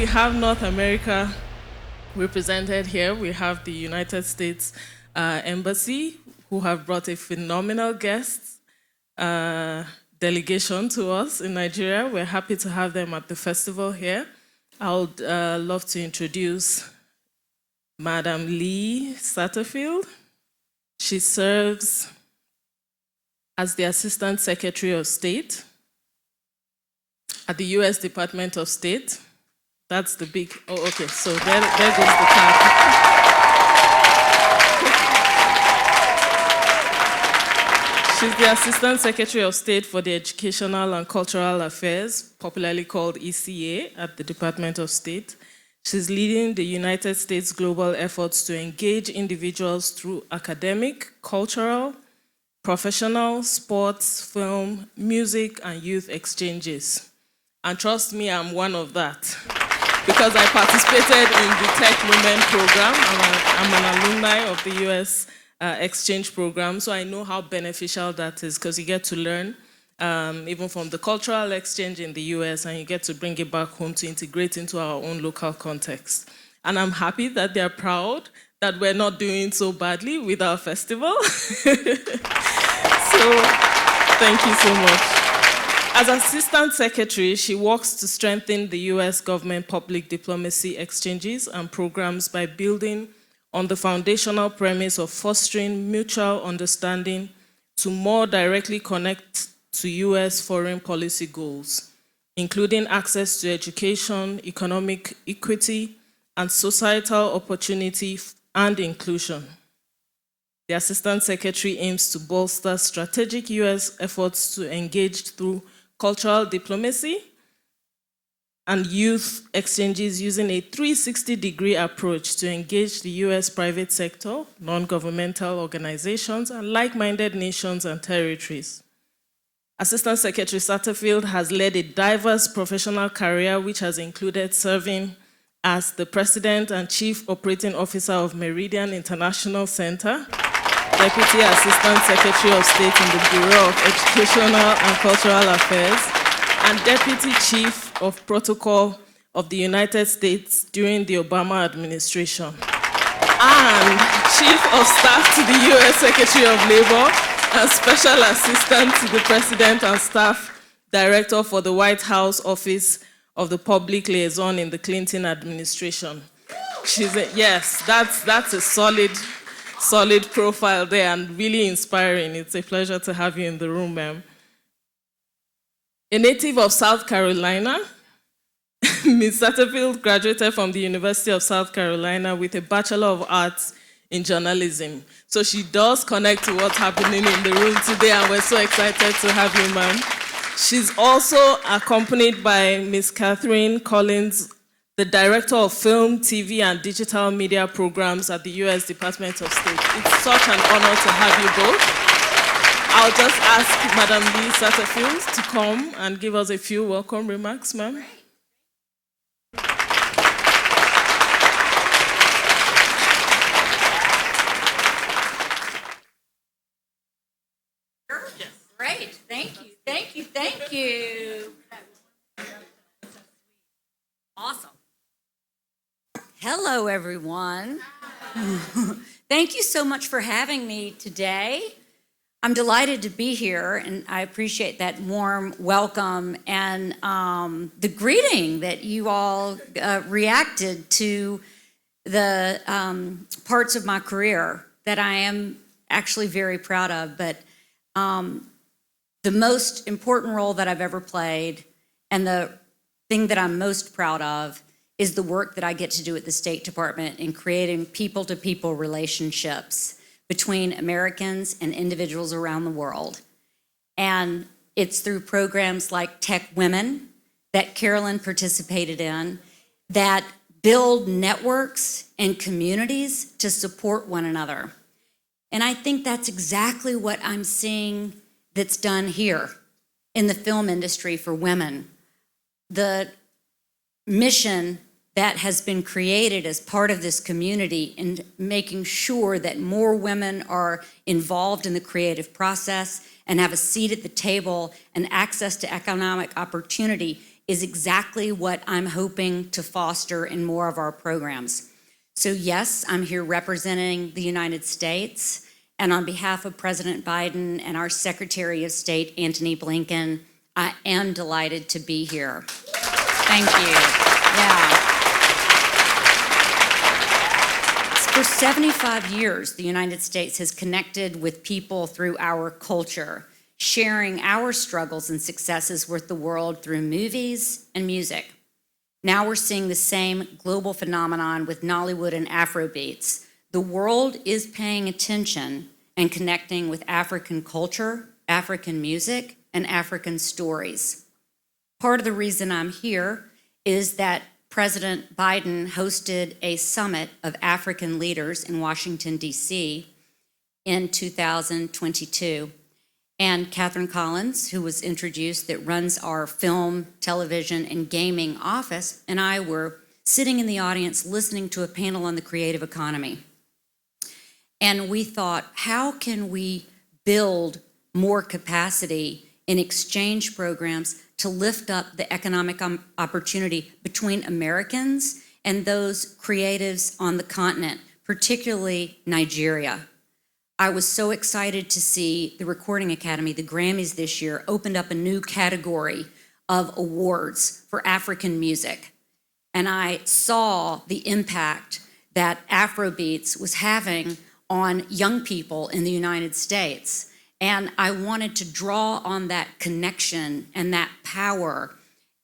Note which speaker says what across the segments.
Speaker 1: we have North America represented here. We have the United States Embassy, who have brought a phenomenal guest delegation to us in Nigeria. We're happy to have them at the festival here. I would love to introduce Madam Lee Satterfield. She serves as the Assistant Secretary of State at the U.S. Department of State. That's the big, oh, okay, so there goes the cap. She's the Assistant Secretary of State for the Educational and Cultural Affairs, popularly called ECA, at the Department of State. She's leading the United States global efforts to engage individuals through academic, cultural, professional, sports, film, music, and youth exchanges. And trust me, I'm one of that. Because I participated in the Tech Women program. I'm an alumni of the US exchange program, so I know how beneficial that is, because you get to learn even from the cultural exchange in the US, and you get to bring it back home to integrate into our own local context. And I'm happy that they're proud that we're not doing so badly with our festival. So thank you so much. As Assistant Secretary, she works to strengthen the US government public diplomacy exchanges and programs by building on the foundational premise of fostering mutual understanding to more directly connect to US foreign policy goals, including access to education, economic equity, and societal opportunity and inclusion. The Assistant Secretary aims to bolster strategic US efforts to engage through cultural diplomacy and youth exchanges using a 360-degree approach to engage the US private sector, non-governmental organizations, and like-minded nations and territories. Assistant Secretary Satterfield has led a diverse professional career which has included serving as the President and Chief Operating Officer of Meridian International Center, Deputy Assistant Secretary of State in the Bureau of Educational and Cultural Affairs, and Deputy Chief of Protocol of the United States during the Obama administration, and Chief of Staff to the U.S. Secretary of Labor and Special Assistant to the President and Staff Director for the White House Office of the Public Liaison in the Clinton administration. Yes, that's a solid profile there and really inspiring. It's a pleasure to have you in the room, ma'am. A native of South Carolina, Ms. Satterfield graduated from the University of South Carolina with a Bachelor of Arts in Journalism. So she does connect to what's happening in the room today, and we're so excited to have you, ma'am. She's also accompanied by Ms. Catherine Collins, the Director of Film, TV, and Digital Media Programs at the U.S. Department of State. It's such an honor to have you both. I'll just ask Madam Lee Satterfield to come and give us a few welcome remarks, ma'am.
Speaker 2: Great, thank you. Awesome. Hello, everyone. Thank you so much for having me today. I'm delighted to be here, and I appreciate that warm welcome and the greeting that you all reacted to the parts of my career that I am actually very proud of. But the most important role that I've ever played and the thing that I'm most proud of is the work that I get to do at the State Department in creating people-to-people relationships between Americans and individuals around the world. And it's through programs like Tech Women that Carolyn participated in that build networks and communities to support one another. And I think that's exactly what I'm seeing that's done here in the film industry for women. The mission that has been created as part of this community in making sure that more women are involved in the creative process and have a seat at the table and access to economic opportunity is exactly what I'm hoping to foster in more of our programs. So yes, I'm here representing the United States, and on behalf of President Biden and our Secretary of State, Antony Blinken, I am delighted to be here. Thank you. Yeah. For 75 years, the United States has connected with people through our culture, sharing our struggles and successes with the world through movies and music. Now we're seeing the same global phenomenon with Nollywood and Afrobeats. The world is paying attention and connecting with African culture, African music, and African stories. Part of the reason I'm here is that President Biden hosted a summit of African leaders in Washington, D.C. in 2022. And Catherine Collins, who was introduced, that runs our film, television, and gaming office, and I were sitting in the audience listening to a panel on the creative economy. And we thought, how can we build more capacity in exchange programs to lift up the economic opportunity between Americans and those creatives on the continent, particularly Nigeria. I was so excited to see the Recording Academy, the Grammys this year, opened up a new category of awards for African music. And I saw the impact that Afrobeats was having on young people in the United States. And I wanted to draw on that connection and that power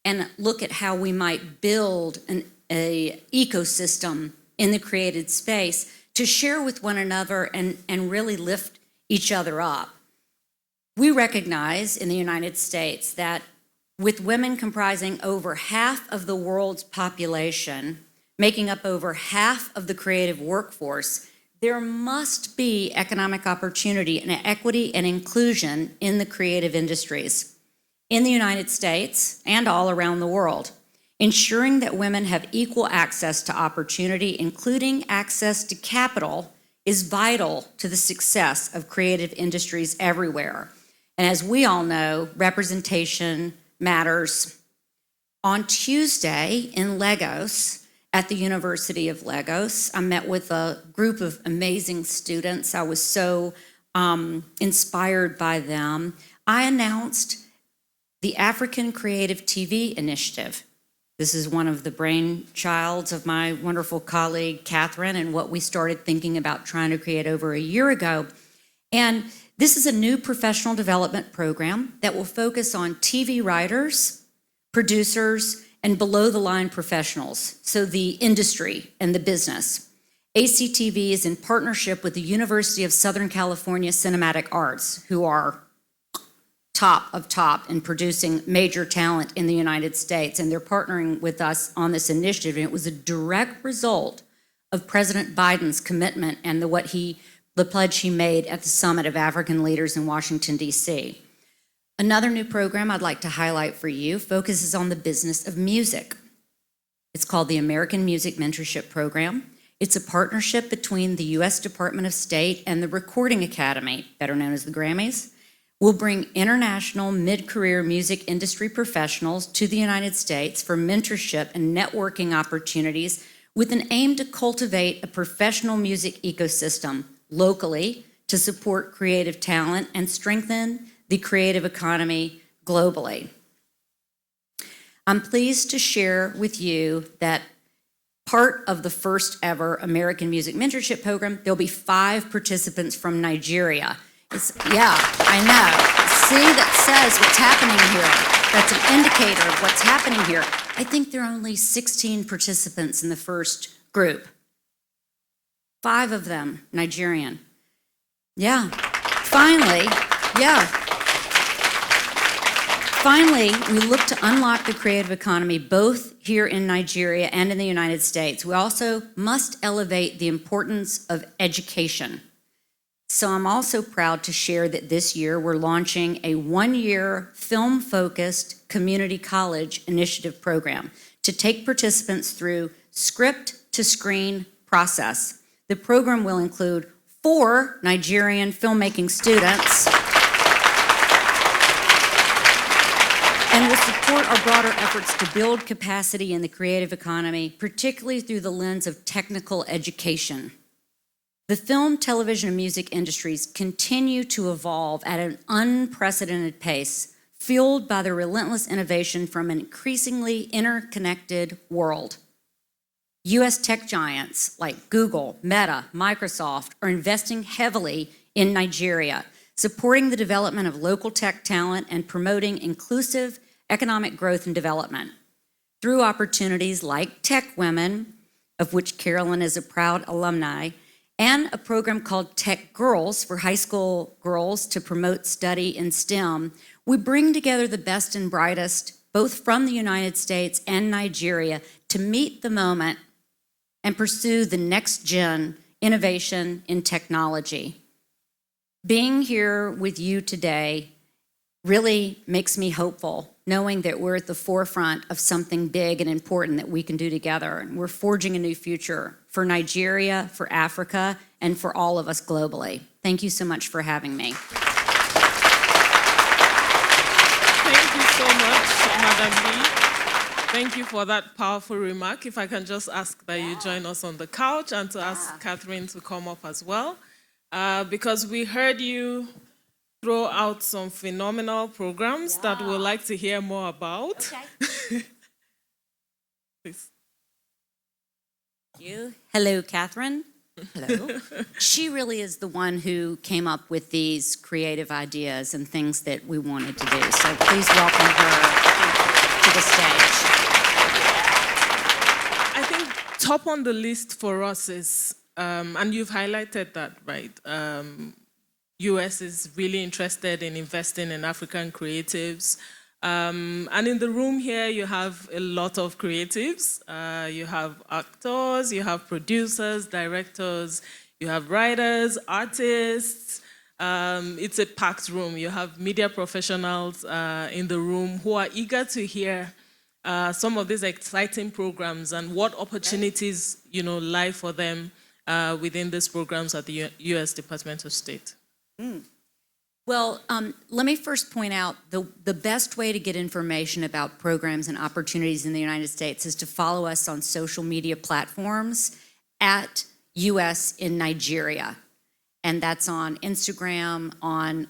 Speaker 2: and look at how we might build an ecosystem in the created space to share with one another and really lift each other up. We recognize in the United States that with women comprising over half of the world's population, making up over half of the creative workforce, there must be economic opportunity and equity and inclusion in the creative industries in the United States and all around the world. Ensuring that women have equal access to opportunity, including access to capital, is vital to the success of creative industries everywhere. And as we all know, representation matters. On Tuesday in Lagos, at the University of Lagos, I met with a group of amazing students. I was so inspired by them. I announced the African Creative TV Initiative. This is one of the brainchilds of my wonderful colleague, Catherine, and what we started thinking about trying to create over a year ago. And this is a new professional development program that will focus on TV writers, producers, and below-the-line professionals, so the industry and the business. ACTV is in partnership with the University of Southern California Cinematic Arts, who are top of top in producing major talent in the United States, and they're partnering with us on this initiative. And it was a direct result of President Biden's commitment and the pledge he made at the Summit of African Leaders in Washington, D.C. Another new program I'd like to highlight for you focuses on the business of music. It's called the American Music Mentorship Program. It's a partnership between the U.S. Department of State and the Recording Academy, better known as the Grammys. We'll bring international mid-career music industry professionals to the United States for mentorship and networking opportunities with an aim to cultivate a professional music ecosystem locally to support creative talent and strengthen the creative economy globally. I'm pleased to share with you that part of the first ever American Music Mentorship Program, there'll be 5 participants from Nigeria. Yeah, I know. See, that says what's happening here. That's an indicator of what's happening here. I think there are only 16 participants in the first group. 5 of them Nigerian. Yeah. Finally, we look to unlock the creative economy both here in Nigeria and in the United States. We also must elevate the importance of education. So I'm also proud to share that this year we're launching a 1-year film-focused community college initiative program to take participants through script-to-screen process. The program will include 4 Nigerian filmmaking students and will support our broader efforts to build capacity in the creative economy, particularly through the lens of technical education. The film, television, and music industries continue to evolve at an unprecedented pace, fueled by the relentless innovation from an increasingly interconnected world. US tech giants like Google, Meta, Microsoft are investing heavily in Nigeria, supporting the development of local tech talent and promoting inclusive economic growth and development through opportunities like Tech Women, of which Carolyn is a proud alumni, and a program called Tech Girls for high school girls to promote study in STEM. We bring together the best and brightest, both from the United States and Nigeria, to meet the moment and pursue the next gen innovation in technology. Being here with you today really makes me hopeful, knowing that we're at the forefront of something big and important that we can do together. And we're forging a new future for Nigeria, for Africa, and for all of us globally. Thank you so much for having me.
Speaker 1: Thank you so much, Madam Lee. Thank you for that powerful remark. If I can just ask that you join us on the couch and to ask Catherine to come up as well. Because we heard you throw out some phenomenal programs that we'd like to hear more about.
Speaker 2: Okay.
Speaker 1: Please.
Speaker 2: Thank you. Hello, Catherine. Hello. She really is the one who came up with these creative ideas and things that we wanted to do. So please welcome her to the stage.
Speaker 1: I think top on the list for us is, and you've highlighted that, right? US is really interested in investing in African creatives. And in the room here, you have a lot of creatives. You have actors, you have producers, directors, you have writers, artists. It's a packed room. You have media professionals in the room who are eager to hear some of these exciting programs and what opportunities, lie for them within these programs at the U.S. Department of State.
Speaker 2: Well, let me first point out the best way to get information about programs and opportunities in the United States is to follow us on social media platforms at US in Nigeria. And that's on Instagram, on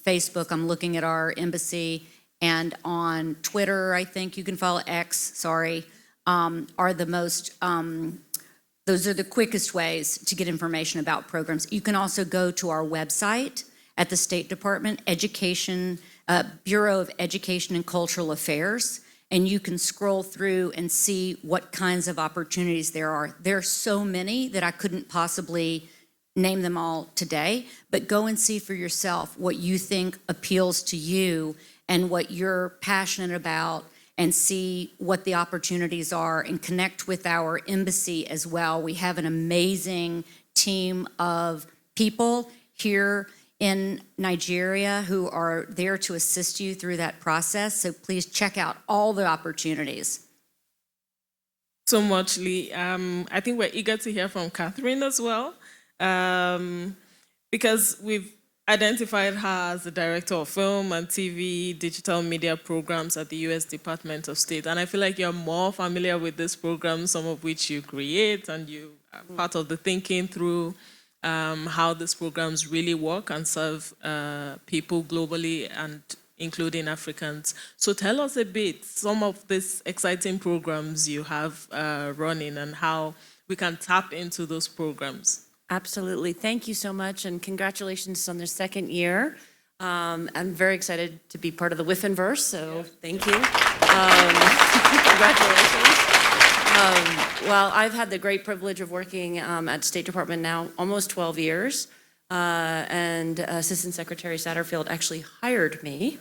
Speaker 2: Facebook, I'm looking at our embassy, and on Twitter, I think you can follow X, are the most, those are the quickest ways to get information about programs. You can also go to our website at the State Department, Bureau of Education and Cultural Affairs, and you can scroll through and see what kinds of opportunities there are. There are so many that I couldn't possibly name them all today, but go and see for yourself what you think appeals to you and what you're passionate about, and see what the opportunities are, and connect with our embassy as well. We have an amazing team of people here in Nigeria who are there to assist you through that process. So please check out all the opportunities.
Speaker 1: So much, Lee. I think we're eager to hear from Catherine as well, because we've identified her as the director of film and TV digital media programs at the U.S. Department of State. And I feel like you're more familiar with these programs, some of which you create, and you are part of the thinking through how these programs really work and serve people globally, and including Africans. So tell us a bit, some of these exciting programs you have running and how we can tap into those programs.
Speaker 3: Absolutely. Thank you so much, and congratulations on their second year. I'm very excited to be part of the WIFFEN24, so thank you. Congratulations. Well, I've had the great privilege of working at State Department now almost 12 years, and Assistant Secretary Satterfield actually hired me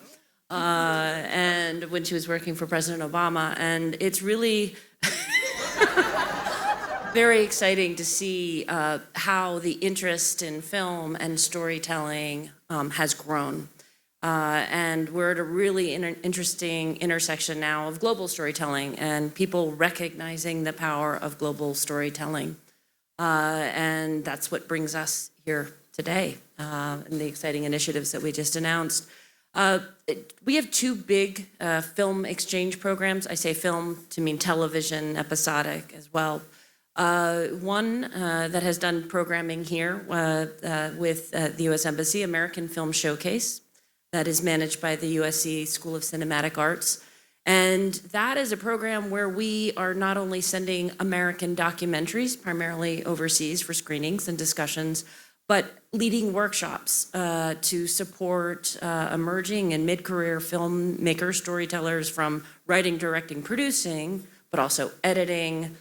Speaker 3: and when she was working for President Obama, and it's really very exciting to see how the interest in film and storytelling has grown. And we're at a really interesting intersection now of global storytelling and people recognizing the power of global storytelling. And that's what brings us here today and the exciting initiatives that we just announced. We have two big film exchange programs. I say film to mean television, episodic as well. One that has done programming here with the U.S. Embassy, American Film Showcase, that is managed by the USC School of Cinematic Arts. And that is a program where we are not only sending American documentaries, primarily overseas for screenings and discussions, but leading workshops to support emerging and mid-career filmmakers, storytellers from writing, directing, producing, but also editing,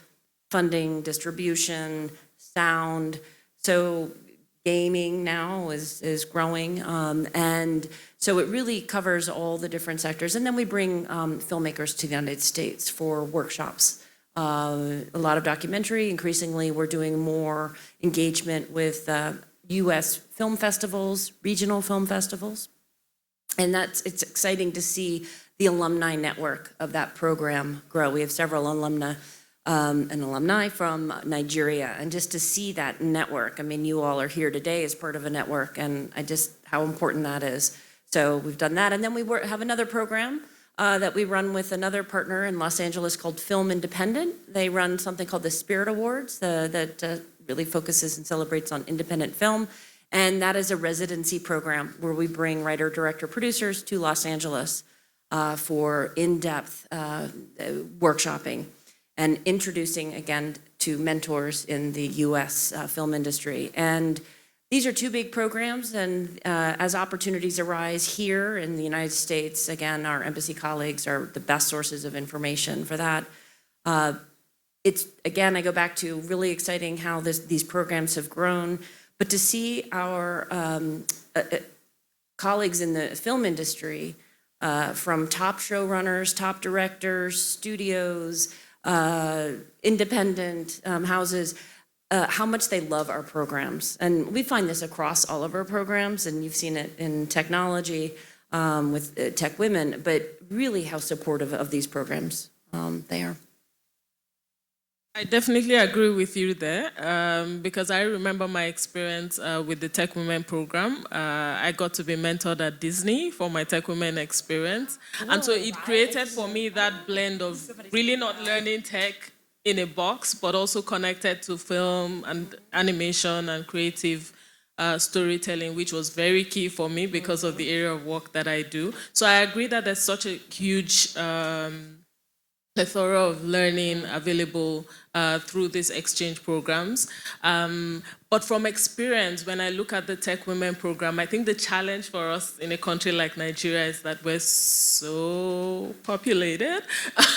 Speaker 3: funding, distribution, sound. So gaming now is growing. And so it really covers all the different sectors. And then we bring filmmakers to the United States for workshops. A lot of documentary. Increasingly, we're doing more engagement with U.S. film festivals, regional film festivals. And it's exciting to see the alumni network of that program grow. We have several alumni from Nigeria, and just to see that network. I mean, you all are here today as part of a network, and how important that is. So we've done that, and then we have another program that we run with another partner in Los Angeles called Film Independent. They run something called the Spirit Awards that really focuses and celebrates on independent film. And that is a residency program where we bring writer, director, producers to Los Angeles for in-depth workshopping and introducing, again, to mentors in the U.S. Film industry. And these are two big programs, and as opportunities arise here in the United States, again, our embassy colleagues are the best sources of information for that. Again, I go back to really exciting how these programs have grown, but to see our colleagues in the film industry, from top showrunners, top directors, studios, independent houses, how much they love our programs. And we find this across all of our programs, and you've seen it in technology with Tech Women, but really how supportive of these programs they are.
Speaker 1: I definitely agree with you there, because I remember my experience with the Tech Women program. I got to be mentored at Disney for my Tech Women experience. And so it created for me that blend of really not learning tech in a box, but also connected to film and animation and creative storytelling, which was very key for me because of the area of work that I do. So I agree that there's such a huge plethora of learning available through these exchange programs. But from experience, when I look at the Tech Women program, I think the challenge for us in a country like Nigeria is that we're so populated,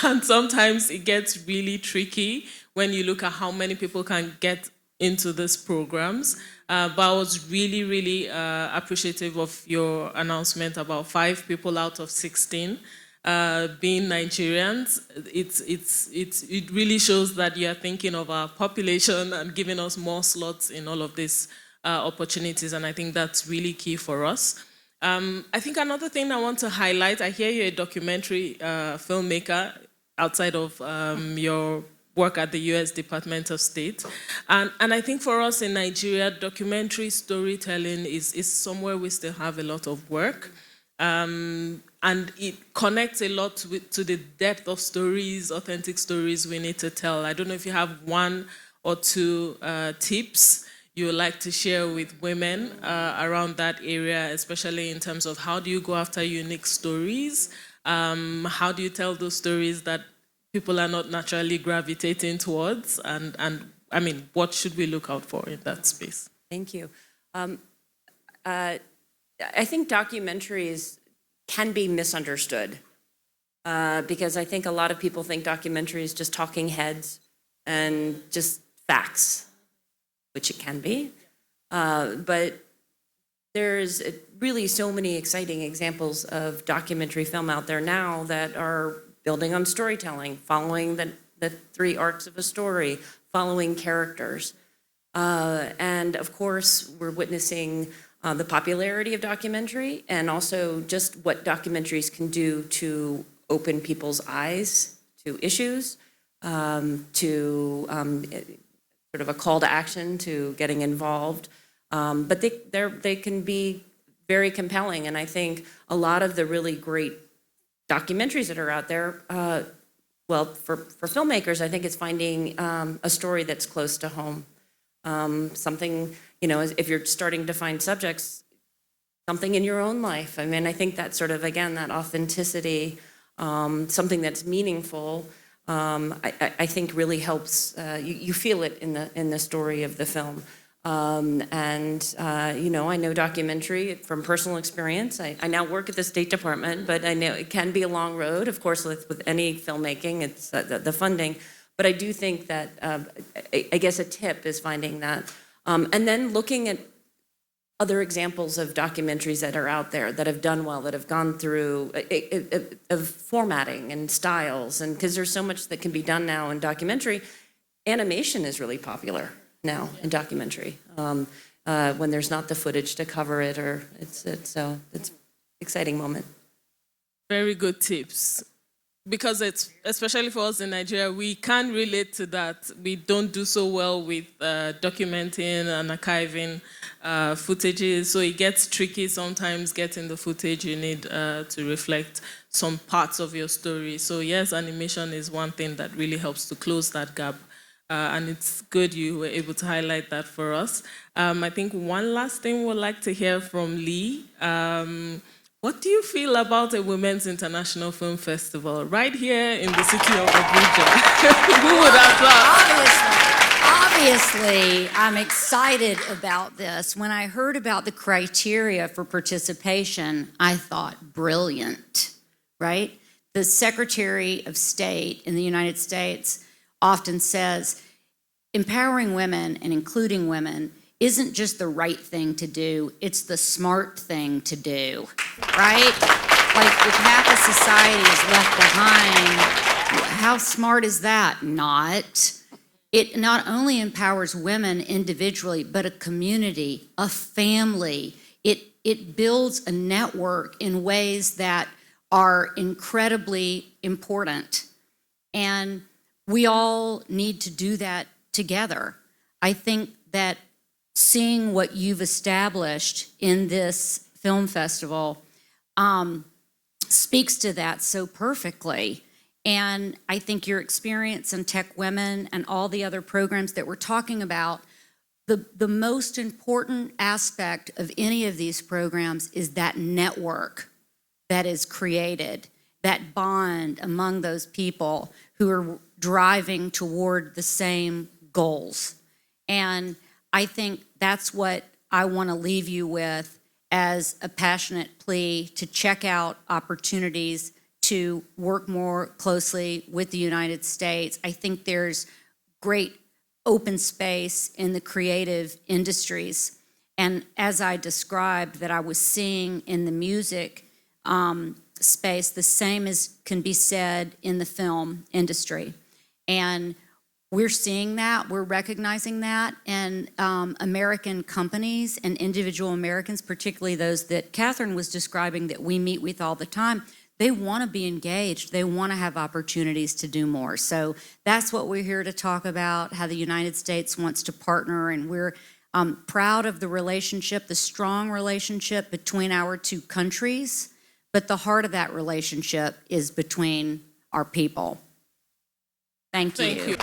Speaker 1: and sometimes it gets really tricky when you look at how many people can get into these programs. But I was really, really appreciative of your announcement about 5 people out of 16. Being Nigerians, it really shows that you are thinking of our population and giving us more slots in all of these opportunities, and I think that's really key for us. I think another thing I want to highlight, I hear you're a documentary filmmaker outside of your work at the U.S. Department of State, and I think for us in Nigeria, documentary storytelling is somewhere we still have a lot of work. And it connects a lot to the depth of stories, authentic stories we need to tell. I don't know if you have 1 or 2 tips you would like to share with women around that area, especially in terms of how do you go after unique stories? How do you tell those stories that people are not naturally gravitating towards? And I mean, what should we look out for in that space?
Speaker 3: Thank you. I think documentaries can be misunderstood because I think a lot of people think documentary is just talking heads and just facts, which it can be. But there's really so many exciting examples of documentary film out there now that are building on storytelling, following the 3 arcs of a story, following characters. And of course, we're witnessing the popularity of documentary, and also just what documentaries can do to open people's eyes to issues, to sort of a call to action to getting involved. But they can be very compelling. And I think a lot of the really great documentaries that are out there, well, for filmmakers, I think it's finding a story that's close to home. Something, you know, if you're starting to find subjects, something in your own life. I mean, I think that sort of, again, that authenticity, something that's meaningful, I think really helps. You feel it in the story of the film. You know, I know documentary from personal experience. I now work at the State Department, but I know it can be a long road. Of course, with any filmmaking, it's the funding. But I do think that, I guess a tip is finding that. And then looking at other examples of documentaries that are out there that have done well, that have gone through of formatting and styles. And because there's so much that can be done now in documentary, animation is really popular now in documentary, when there's not the footage to cover it, or it's an exciting moment.
Speaker 1: Very good tips. Because it's, especially for us in Nigeria, we can relate to that. We don't do so well with documenting and archiving footages, so it gets tricky sometimes getting the footage you need to reflect some parts of your story. So yes, animation is one thing that really helps to close that gap. And it's good you were able to highlight that for us. I think one last thing we'd like to hear from Lee. What do you feel about a Women's International Film Festival right here in the city of Abuja? Who would have thought?
Speaker 2: Obviously, I'm excited about this. When I heard about the criteria for participation, I thought, brilliant, right? The Secretary of State in the United States often says, empowering women and including women isn't just the right thing to do, it's the smart thing to do, right? Like if half of society is left behind, how smart is that? Not. It not only empowers women individually, but a community, a family. It builds a network in ways that are incredibly important. And we all need to do that together. I think that seeing what you've established in this film festival speaks to that so perfectly. And I think your experience in Tech Women and all the other programs that we're talking about, the most important aspect of any of these programs is that network that is created, that bond among those people who are driving toward the same goals. And I think that's what I want to leave you with as a passionate plea to check out opportunities to work more closely with the United States. I think there's great open space in the creative industries. And as I described that I was seeing in the music space, the same can be said in the film industry. And we're seeing that, we're recognizing that, and American companies and individual Americans, particularly those that Catherine was describing that we meet with all the time, they want to be engaged. They want to have opportunities to do more. So that's what we're here to talk about, how the United States wants to partner, and we're proud of the relationship, the strong relationship between our two countries, but the heart of that relationship is between our people. Thank you.
Speaker 1: Thank you.